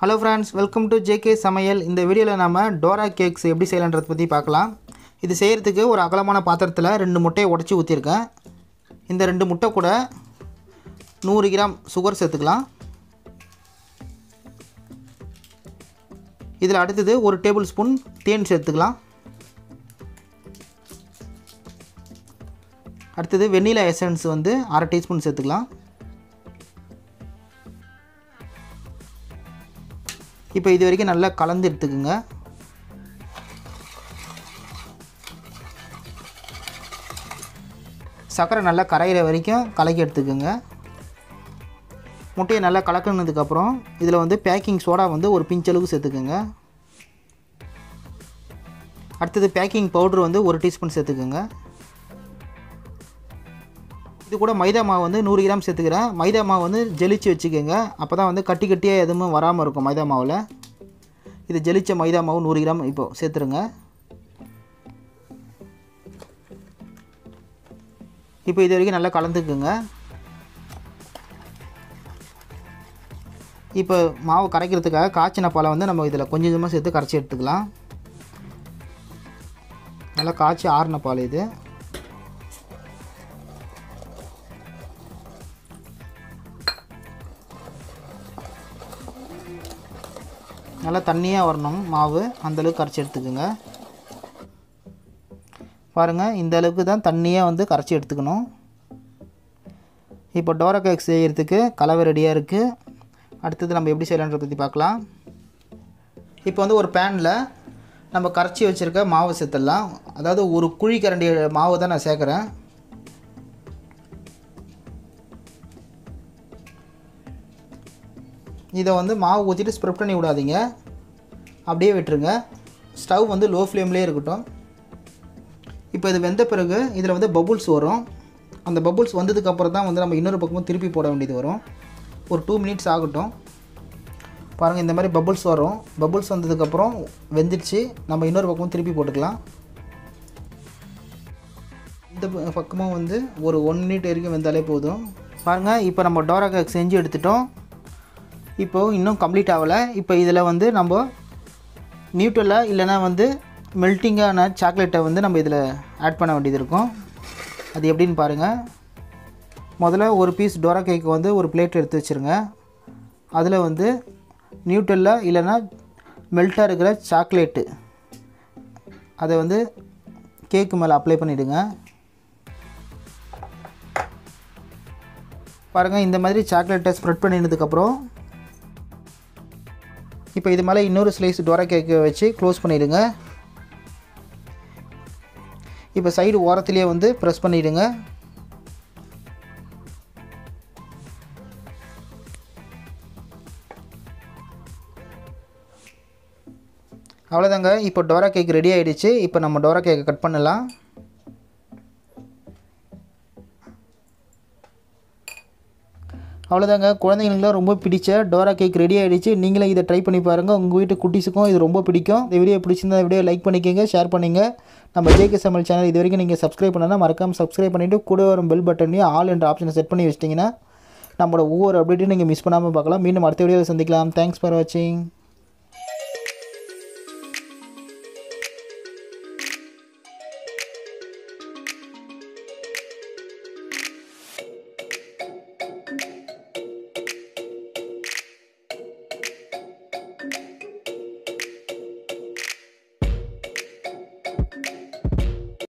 Hello friends, welcome to JK Samayal. இந்த வீடியோல நாம டோரா கேக்ஸ் எப்படி செய்யலாம்ன்றத பத்தி பார்க்கலாம். இது செய்யிறதுக்கு ஒரு அகலமான பாத்திரத்துல 2 முட்டையை உடைச்சு ஊத்திருக்கேன். இந்த 2 முட்டை கூட 100 கிராம் சுகர் சேர்த்துக்கலாம். இதில அடுத்து 1 டேபிள் ஸ்பூன் தேன் சேர்த்துக்கலாம். அடுத்து வெண்ணிலா எசன்ஸ் வந்து 1/2 டீஸ்பூன் சேர்த்துக்கலாம். இப்போ இது வரைக்கும் நல்லா கலந்து எடுத்துக்கங்க. சக்கரை நல்லா கரையிற வரைக்கும் கலக்கி எடுத்துக்கங்க. முட்டையை நல்லா கலக்கினதுக்கு அப்புறம் இதில் வந்து பேக்கிங் சோடா வந்து ஒரு பிஞ்ச் அளவுக்கு சேர்த்துக்கங்க. அடுத்து பேக்கிங் பவுடர் வந்து 1 டீஸ்பூன் சேர்த்துக்கங்க. இது கூட மைதா மாவு வந்து 100 கிராம் சேர்த்துக்கிறேன். மைதா மாவு வந்து ஜெலிச்சு வச்சுக்கோங்க. அப்போ தான் வந்து கட்டி கட்டியாக எதுவும் வராமல் இருக்கும் மைதா மாவில். இது ஜெலிச்ச மைதா மாவு 100 கிராம் இப்போ சேர்த்துருங்க. இப்போ இது வரைக்கும் நல்லா கலந்துக்குங்க. இப்போ மாவு கரைக்கிறதுக்காக காய்ச்சின பாலை வந்து நம்ம இதில் கொஞ்சம் கொஞ்சமாக சேர்த்து கரைச்சி எடுத்துக்கலாம். நல்லா காய்ச்சி ஆறின பால் இது. நல்லா தண்ணியாக வரணும் மாவு, அந்தளவுக்கு கரைச்சி எடுத்துக்கோங்க. பாருங்கள், இந்த அளவுக்கு தான் தண்ணியாக வந்து கரைச்சி எடுத்துக்கணும். இப்போ டோரா கேக் செய்கிறதுக்கு கலவை ரெடியாக இருக்குது. அடுத்தது நம்ம எப்படி செய்யலான்றத பற்றி பார்க்கலாம். இப்போ வந்து ஒரு பேனில் நம்ம கரைச்சி வச்சுருக்க மாவு சேர்த்துடலாம். அதாவது ஒரு குழி கரண்டி மாவு தான் நான் சேர்க்குறேன். இதை வந்து மாவு ஊற்றிட்டு ஸ்ப்ரெட் பண்ணி விடாதீங்க, அப்படியே விட்டுருங்க. ஸ்டவ் வந்து லோ ஃப்ளேம்லேயே இருக்கட்டும். இப்போ இது வெந்த பிறகு இதில் வந்து பபுள்ஸ் வரும். அந்த பபுள்ஸ் வந்ததுக்கப்புறம் தான் வந்து நம்ம இன்னொரு பக்கமும் திருப்பி போட வேண்டியது வரும். ஒரு 2 மினிட்ஸ் ஆகட்டும். பாருங்கள், இந்த மாதிரி பபுள்ஸ் வரும். பபுள்ஸ் வந்ததுக்கப்புறம் வெந்துடுச்சு. நம்ம இன்னொரு பக்கமும் திருப்பி போட்டுக்கலாம். இந்த பக்கமும் வந்து ஒரு 1 மினிட் வரைக்கும் வெந்தாலே போதும். பாருங்கள், இப்போ நம்ம டோரா கேக் செஞ்சு எடுத்துட்டோம். இப்போது இன்னும் கம்ப்ளீட் ஆகலை. இப்போ இதில் வந்து நம்ம நியூட்ரலா இல்லைனா வந்து மெல்ட்டிங்கான சாக்லேட்டை வந்து நம்ம இதில் ஆட் பண்ண வேண்டியது இருக்கும். அது எப்படின்னு பாருங்கள். முதல்ல ஒரு பீஸ் டோரா கேக்கு வந்து ஒரு பிளேட் எடுத்து வச்சுருங்க. அதில் வந்து நியூட்ரலா இல்லைனா மெல்ட்டாக இருக்கிற சாக்லேட்டு அதை வந்து கேக்கு மேலே அப்ளை பண்ணிவிடுங்க. பாருங்கள், இந்த மாதிரி சாக்லேட்டை ஸ்ப்ரெட் பண்ணினதுக்கப்புறம் இப்போ இது மேலே இன்னொரு ஸ்லைஸ் டோரா கேக்கை வச்சு க்ளோஸ் பண்ணிவிடுங்க. இப்போ சைடு ஓரத்துலேயே வந்து ப்ரெஸ் பண்ணிவிடுங்க. அவ்வளோதாங்க, இப்போ டோரா கேக் ரெடி ஆகிடுச்சு. இப்போ நம்ம டோரா கேக்கை கட் பண்ணலாம். அவ்வளோதாங்க, குழந்தைங்களுக்குலாம் ரொம்ப பிடிச்ச டோரா கேக் ரெடி ஆகிடுச்சு. நீங்களே இதை ட்ரை பண்ணி பாருங்கள். உங்கள் வீட்டு குட்டீஸுக்கும் இது ரொம்ப பிடிக்கும். இந்த வீடியோ பிடிச்சிருந்தா வீடியோ லைக் பண்ணிக்கோங்க, ஷேர் பண்ணுங்கள். நம்ம ஜேகே சமையல் சேனல் இது வரைக்கும் நீங்கள் சப்ஸ்கிரைப் பண்ணால் மறக்காமல் சப்ஸ்கிரைப் பண்ணிவிட்டு கூட வரும் பெல் பட்டனையும் ஆல் என்ற ஆப்ஷனை செட் பண்ணி வச்சிட்டிங்கன்னா நம்மளோட ஒவ்வொரு அப்டேட்டையும் நீங்கள் மிஸ் பண்ணாமல் பார்க்கலாம். மீண்டும் அடுத்த வீடியோவில் சந்திக்கலாம். தேங்க்ஸ் ஃபார் வாட்சிங்.